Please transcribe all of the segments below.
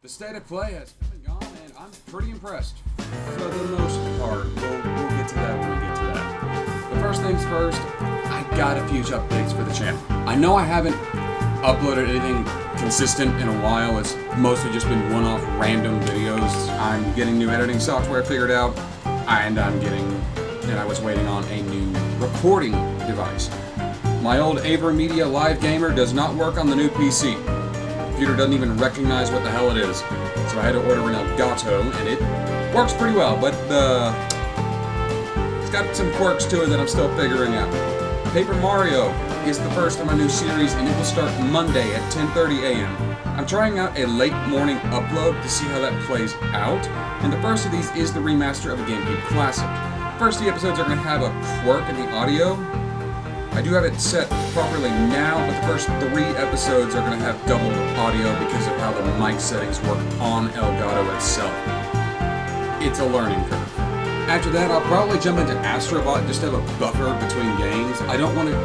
The state of play has come and gone, and I'm pretty impressed. For the most part, we'll get to that when we get to that. But first things first, I got a few updates for the channel. I know I haven't uploaded anything consistent in a while. It's mostly just been one-off random videos. I'm getting new editing software figured out, and I was waiting on a new recording device. My old AverMedia Live Gamer does not work on the new PC. Computer doesn't even recognize what the hell it is. So I had to order an Elgato, and it works pretty well, but it's got some quirks to it that I'm still figuring out. Paper Mario is the first of my new series, and it will start Monday at 10:30 a.m. I'm trying out a late morning upload to see how that plays out, and the first of these is the remaster of a GameCube classic. The first few episodes are going to have a quirk in the audio. I do have it set properly now, but the first 3 episodes are going to have double audio because of how the mic settings work on Elgato itself. It's a learning curve. After that, I'll probably jump into Astrobot just to have a buffer between games. I don't want to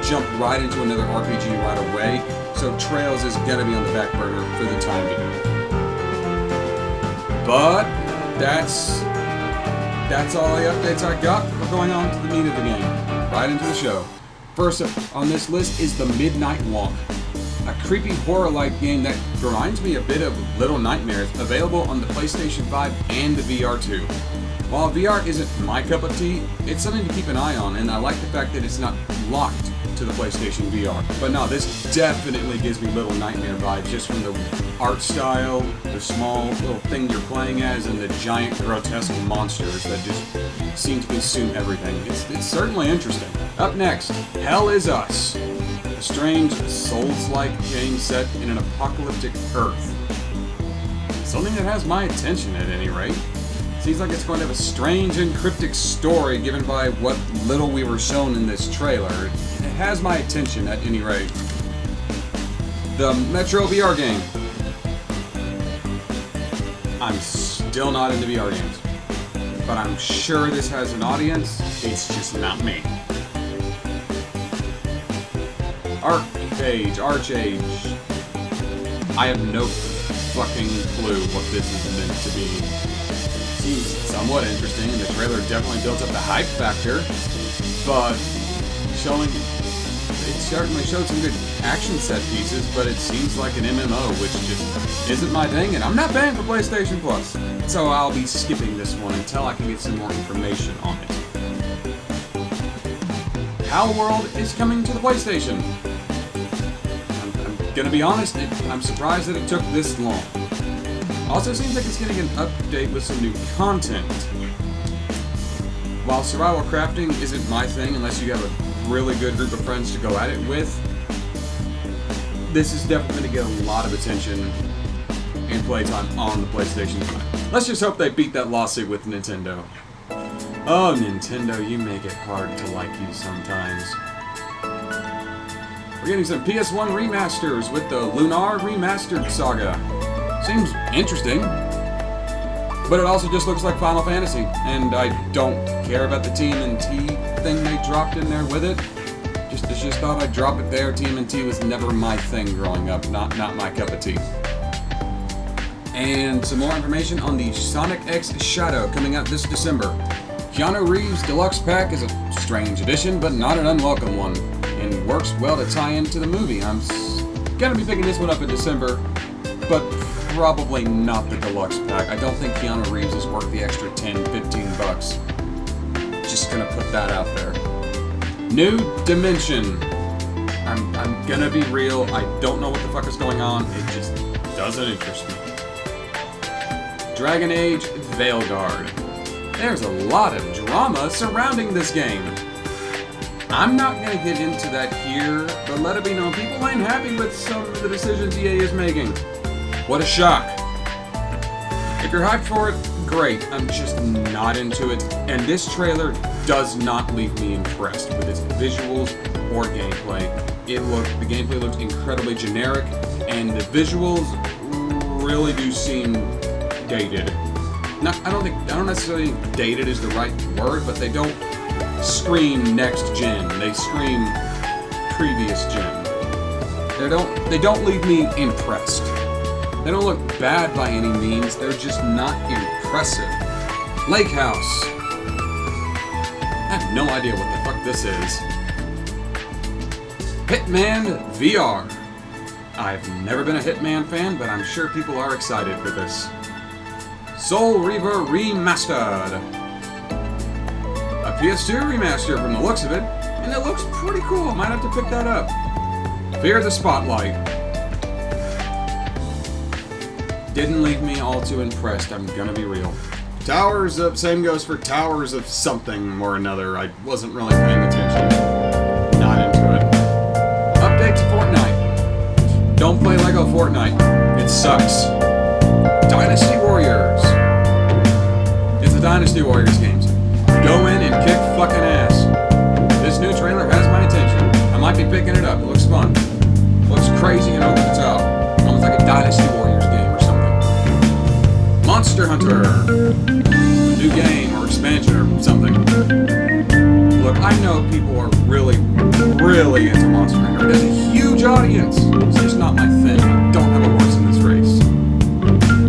jump right into another RPG right away, so Trails is going to be on the back burner for the time being. But that's all the updates I got. We're going on to the meat of the game, right into the show. First up on this list is The Midnight Walk, a creepy horror-like game that reminds me a bit of Little Nightmares, available on the PlayStation 5 and the VR 2. While VR isn't my cup of tea, it's something to keep an eye on, and I like the fact that it's not locked to the PlayStation VR. But no, this definitely gives me Little Nightmare vibes, just from the art style, the small little thing you're playing as, and the giant grotesque monsters that just seem to consume everything. It's certainly interesting. Up next, Hell Is Us, a strange Souls-like game set in an apocalyptic Earth. Something that has my attention at any rate. Seems like it's going to have a strange and cryptic story given by what little we were shown in this trailer. It has my attention at any rate. The Metro VR game. I'm still not into VR games, but I'm sure this has an audience. It's just not me. Archage. I have no fucking clue what this is meant to be. Seems somewhat interesting, and the trailer definitely built up the hype factor, but it certainly showed some good action set pieces, but it seems like an MMO, which just isn't my thing, and I'm not paying for PlayStation Plus, so I'll be skipping this one until I can get some more information on it. Palworld is coming to the PlayStation. I'm gonna be honest, I'm surprised that it took this long. Also seems like it's getting an update with some new content. While survival crafting isn't my thing unless you have a really good group of friends to go at it with, this is definitely going to get a lot of attention and playtime on the PlayStation 5. Let's just hope they beat that lawsuit with Nintendo. Oh, Nintendo, you make it hard to like you sometimes. We're getting some PS1 remasters with the Lunar Remastered Saga. Seems interesting, but it also just looks like Final Fantasy, and I don't care about the TMNT thing they dropped in there with it. Just thought I'd drop it there. TMNT was never my thing growing up, not my cup of tea. And some more information on the Sonic X Shadow coming out this December. Keanu Reeves Deluxe Pack is a strange addition, but not an unwelcome one, and works well to tie into the movie. I'm gonna be picking this one up in December, but probably not the deluxe pack. I don't think Keanu Reeves is worth the extra $10-15. Just gonna put that out there. New Dimension. I'm gonna be real, I don't know what the fuck is going on, it just doesn't interest me. Dragon Age Veilguard. There's a lot of drama surrounding this game. I'm not gonna get into that here, but let it be known, people ain't happy with some of the decisions EA is making. What a shock. If you're hyped for it, great. I'm just not into it. And this trailer does not leave me impressed with its visuals or gameplay. The gameplay looked incredibly generic, and the visuals really do seem dated. I don't necessarily think dated is the right word, but they don't scream next gen. They scream previous gen. They don't leave me impressed. They don't look bad by any means, they're just not impressive. Lake House. I have no idea what the fuck this is. Hitman VR. I've never been a Hitman fan, but I'm sure people are excited for this. Soul Reaver Remastered. A PS2 remaster from the looks of it, and it looks pretty cool. Might have to pick that up. Fear the Spotlight. Didn't leave me all too impressed, I'm gonna be real. Towers of, same goes for Towers of something or another. I wasn't really paying attention. Not into it. Update to Fortnite. Don't play Lego Fortnite. It sucks. Dynasty Warriors. It's the Dynasty Warriors games. Go in and kick fucking ass. This new trailer has my attention. I might be picking it up. It looks fun. It looks crazy and over the top. Almost like a Dynasty Warriors game or something. Monster Hunter. New game or expansion or something. Look, I know people are really into Monster Hunter. It has a huge audience. It's just not my thing. I don't have a horse in this race.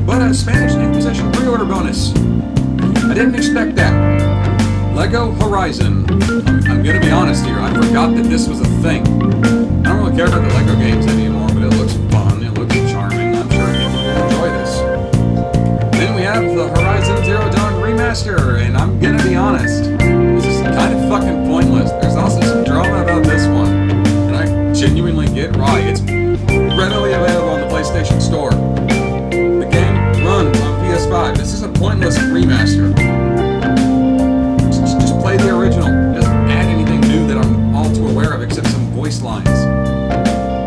But a Spanish Inquisition pre-order bonus. I didn't expect that. Lego Horizon. I'm gonna be honest here, I forgot that this was a thing. I don't really care about the Lego games anymore, but it looks fun, it looks charming. I'm sure people will enjoy this. Then we have the Horizon Zero Dawn Remaster, and I'm gonna be honest, this is kind of fucking pointless. There's also some drama about this one, and I genuinely get why. It's readily available on the PlayStation Store. The game runs on PS5. This is a pointless remaster. Just play the original. It doesn't add anything new that I'm all too aware of except some voice lines.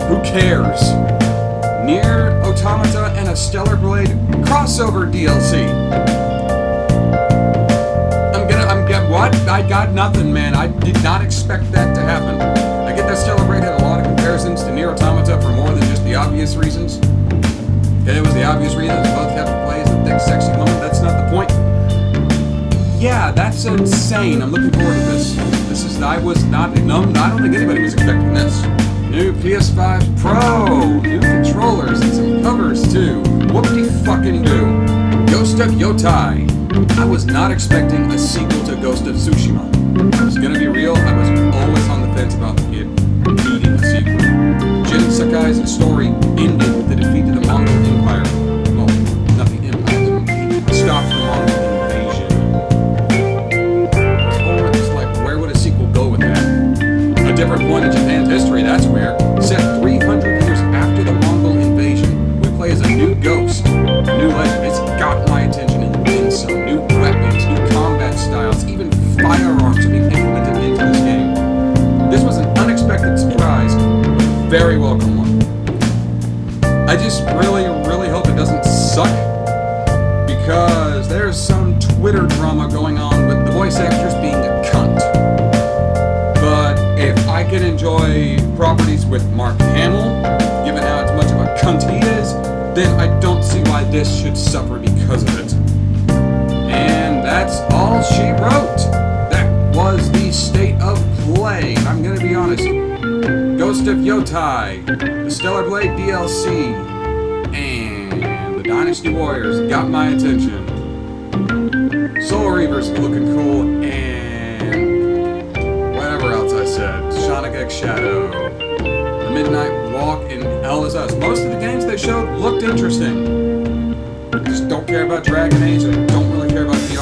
Who cares? Nier Automata and a Stellar Blade crossover DLC. What? I got nothing, man. I did not expect that to happen. I get that Stellar Blade had a lot of comparisons to Nier Automata for more than just the obvious reasons. Okay, it was the obvious reasons both have to play as a thick, sexy woman. That's not the point. Yeah, that's insane. I'm looking forward to this. I don't think anybody was expecting this. New PS5 Pro, new controllers, and some covers too. Whoop-de-fucking-do. Ghost of Yotai. I was not expecting a sequel to Ghost of Tsushima. I was gonna be real, I was always on the fence about it needing a sequel. Jin Sakai's story ended with the defeat of the Mongol Empire. Well, not the Empire, he stopped the Mongol invasion. Or just like, where would a sequel go with that? A different point in Japan's history, that's where. Set 300 years after the Mongol invasion, we play as a new ghost, a new legend. It's got my attention and then some. New weapons, new combat styles, even firearms are being implemented into this game. This was an unexpected surprise, but a very welcome one. I just really hope it doesn't suck, because there's some Twitter drama going on with the voice actors being a cunt. But if I can enjoy properties with Mark Hamill, given how much of a cunt he is, then I don't see why this should suffer because of it. And that's all she wrote. That was the state of play. I'm gonna be honest. Ghost of Yotai, the Stellar Blade DLC, and the Dynasty Warriors got my attention. Soul Reaver's looking cool, and whatever else I said. Sonic X Shadow, the Midnight Walk, and Hell Is Us. Most of the games they showed looked interesting. I just don't care about Dragon Age. I don't really care about the